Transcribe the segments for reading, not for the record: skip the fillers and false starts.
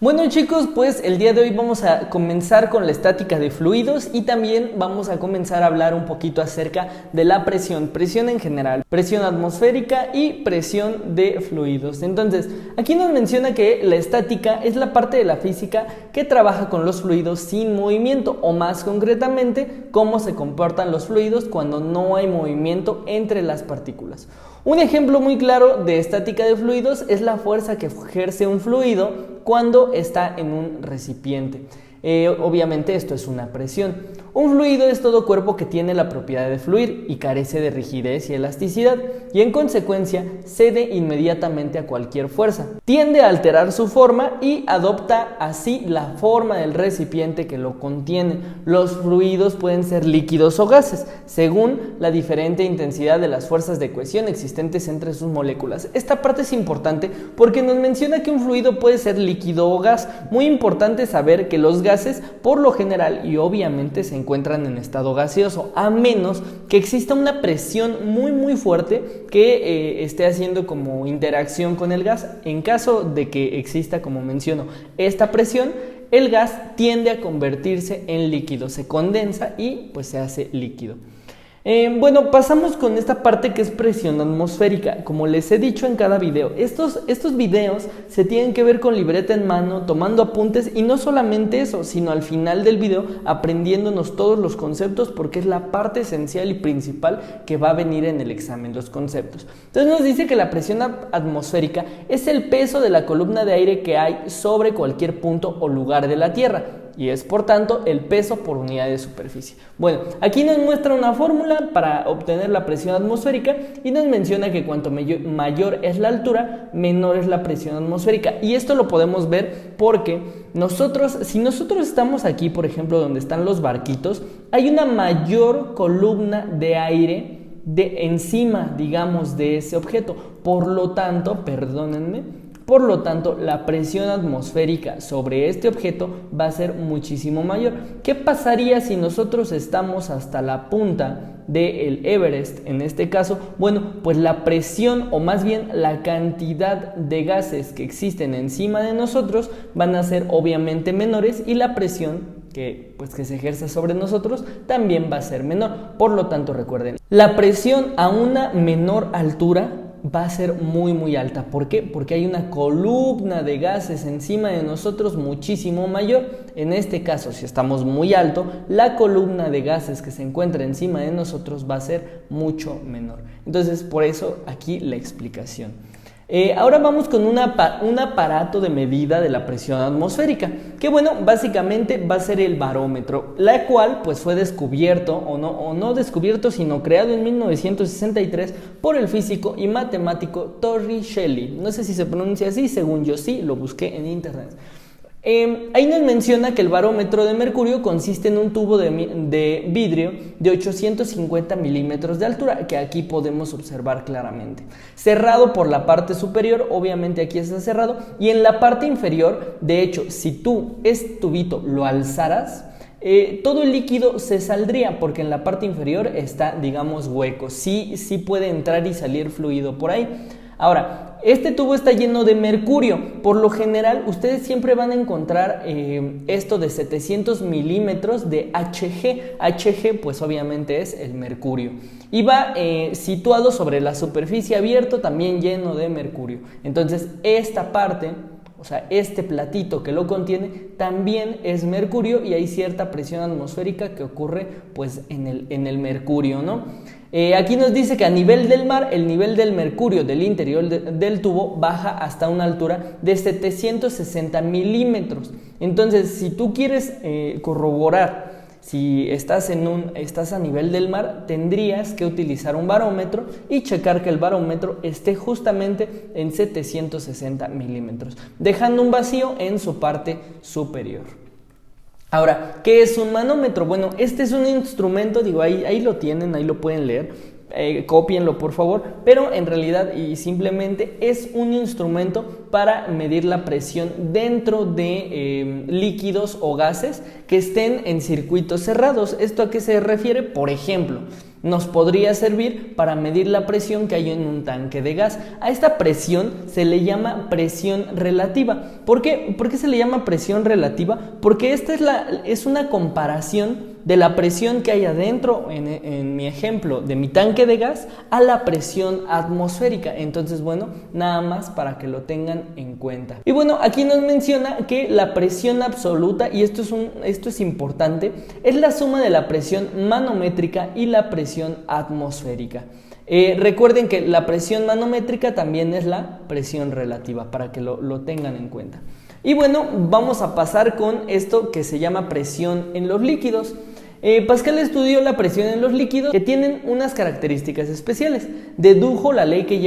Bueno chicos, pues el día de hoy vamos a comenzar con la estática de fluidos y también vamos a comenzar a hablar un poquito acerca de la presión en general, presión atmosférica y presión de fluidos. Entonces, aquí nos menciona que la estática es la parte de la física que trabaja con los fluidos sin movimiento, o más concretamente, cómo se comportan los fluidos cuando no hay movimiento entre las partículas. Un ejemplo muy claro de estática de fluidos es la fuerza que ejerce un fluido cuando está en un recipiente. Obviamente esto es una presión. Un fluido es todo cuerpo que tiene la propiedad de fluir y carece de rigidez y elasticidad, y en consecuencia cede inmediatamente a cualquier fuerza. Tiende a alterar su forma y adopta así la forma del recipiente que lo contiene. Los fluidos pueden ser líquidos o gases, según la diferente intensidad de las fuerzas de cohesión existentes entre sus moléculas. Esta parte es importante porque nos menciona que un fluido puede ser líquido o gas. Muy importante saber que los gases, por lo general y obviamente, se encuentran en estado gaseoso, a menos que exista una presión muy fuerte que esté haciendo como interacción con el gas. En caso de que exista, como menciono, esta presión, el gas tiende a convertirse en líquido, se condensa y pues se hace líquido. Bueno, pasamos con esta parte que es presión atmosférica. Como les he dicho en cada video, estos videos se tienen que ver con libreta en mano, tomando apuntes, y no solamente eso, sino al final del video aprendiéndonos todos los conceptos, porque es la parte esencial y principal que va a venir en el examen, los conceptos. Entonces nos dice que la presión atmosférica es el peso de la columna de aire que hay sobre cualquier punto o lugar de la Tierra, y es por tanto el peso por unidad de superficie. Bueno, aquí nos muestra una fórmula para obtener la presión atmosférica y nos menciona que cuanto mayor es la altura, menor es la presión atmosférica. Y esto lo podemos ver porque si nosotros estamos aquí, por ejemplo, donde están los barquitos, hay una mayor columna de aire encima, digamos, de ese objeto. Por lo tanto, la presión atmosférica sobre este objeto va a ser muchísimo mayor. ¿Qué pasaría si nosotros estamos hasta la punta del Everest, en este caso? Bueno, pues la presión, o más bien la cantidad de gases que existen encima de nosotros, van a ser obviamente menores, y la presión que se ejerce sobre nosotros también va a ser menor. Por lo tanto, recuerden, la presión a una menor altura va a ser muy alta. ¿Por qué? Porque hay una columna de gases encima de nosotros muchísimo mayor. En este caso, si estamos muy alto, la columna de gases que se encuentra encima de nosotros va a ser mucho menor. Entonces, por eso aquí la explicación. Ahora vamos con un aparato de medida de la presión atmosférica, que bueno, básicamente va a ser el barómetro, la cual pues fue descubierto, o no descubierto, sino creado en 1963 por el físico y matemático Torricelli. No sé si se pronuncia así, según yo sí, lo busqué en internet. Ahí nos menciona que el barómetro de mercurio consiste en un tubo de vidrio de 850 milímetros de altura, que aquí podemos observar claramente, cerrado por la parte superior. Obviamente aquí está cerrado, y en la parte inferior, de hecho, si tú este tubito lo alzaras, todo el líquido se saldría, porque en la parte inferior está, digamos, hueco. Sí puede entrar y salir fluido por ahí. Ahora, este tubo está lleno de mercurio. Por lo general, ustedes siempre van a encontrar esto de 700 milímetros de Hg. Hg, pues obviamente es el mercurio. Y va situado sobre la superficie abierta, también lleno de mercurio. Entonces, esta parte, o sea, este platito que lo contiene, también es mercurio, y hay cierta presión atmosférica que ocurre pues en el mercurio, ¿no? Aquí nos dice que a nivel del mar, el nivel del mercurio del interior del tubo baja hasta una altura de 760 milímetros. Entonces, si tú quieres corroborar si estás a nivel del mar, tendrías que utilizar un barómetro y checar que el barómetro esté justamente en 760 milímetros, dejando un vacío en su parte superior. Ahora, ¿qué es un manómetro? Bueno, este es un instrumento, ahí lo tienen, ahí lo pueden leer, cópienlo por favor, pero en realidad y simplemente es un instrumento para medir la presión dentro de líquidos o gases que estén en circuitos cerrados. ¿Esto a qué se refiere? Por ejemplo, nos podría servir para medir la presión que hay en un tanque de gas. A esta presión se le llama presión relativa. ¿Por qué? ¿Por qué se le llama presión relativa? Porque esta es una comparación de la presión que hay adentro, en mi ejemplo, de mi tanque de gas, a la presión atmosférica. Entonces, bueno, nada más para que lo tengan en cuenta. Y bueno, aquí nos menciona que la presión absoluta, y esto es importante, es la suma de la presión manométrica y la presión atmosférica. Recuerden que la presión manométrica también es la presión relativa, para que lo tengan en cuenta. Y bueno, vamos a pasar con esto que se llama presión en los líquidos. Pascal estudió la presión en los líquidos, que tienen unas características especiales. Dedujo la ley que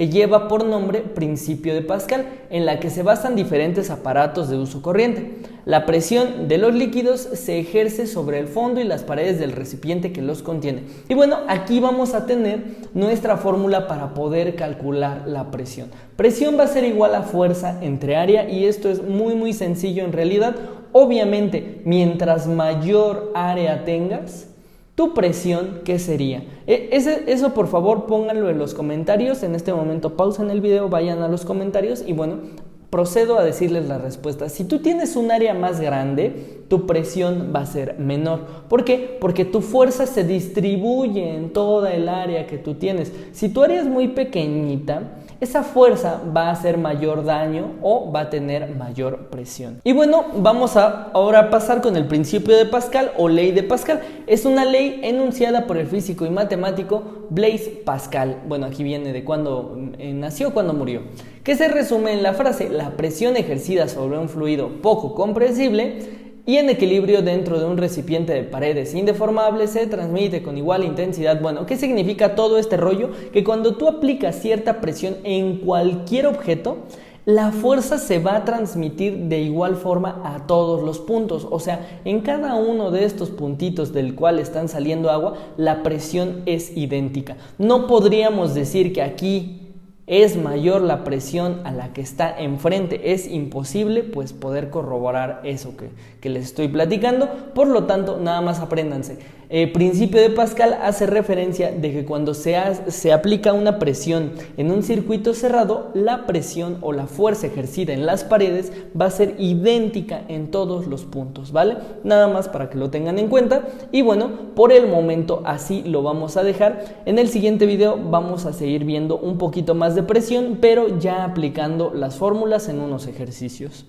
lleva por nombre principio de Pascal, en la que se basan diferentes aparatos de uso corriente. La presión de los líquidos se ejerce sobre el fondo y las paredes del recipiente que los contiene. Y bueno, aquí vamos a tener nuestra fórmula para poder calcular la presión. Presión va a ser igual a fuerza entre área, y esto es muy sencillo en realidad. Obviamente, mientras mayor área tengas, tu presión, ¿qué sería? Eso por favor pónganlo en los comentarios. En este momento pausen el video, vayan a los comentarios y bueno, procedo a decirles la respuesta. Si tú tienes un área más grande, tu presión va a ser menor. ¿Por qué? Porque tu fuerza se distribuye en toda el área que tú tienes. Si tu área es muy pequeñita, esa fuerza va a hacer mayor daño o va a tener mayor presión. Y bueno, vamos a ahora pasar con el principio de Pascal o ley de Pascal. Es una ley enunciada por el físico y matemático Blaise Pascal. Bueno, aquí viene de cuándo nació, cuándo murió. Que se resume en la frase: la presión ejercida sobre un fluido poco compresible y en equilibrio dentro de un recipiente de paredes indeformables se transmite con igual intensidad. Bueno, ¿qué significa todo este rollo? Que cuando tú aplicas cierta presión en cualquier objeto, la fuerza se va a transmitir de igual forma a todos los puntos. O sea, en cada uno de estos puntitos del cual están saliendo agua, la presión es idéntica. No podríamos decir que aquí es mayor la presión a la que está enfrente. Es imposible pues poder corroborar eso que les estoy platicando. Por lo tanto, nada más apréndanse. Principio de Pascal hace referencia de que cuando se aplica una presión en un circuito cerrado, la presión o la fuerza ejercida en las paredes va a ser idéntica en todos los puntos, ¿vale? Nada más para que lo tengan en cuenta. Y bueno, por el momento así lo vamos a dejar. En el siguiente video vamos a seguir viendo un poquito más de presión, pero ya aplicando las fórmulas en unos ejercicios.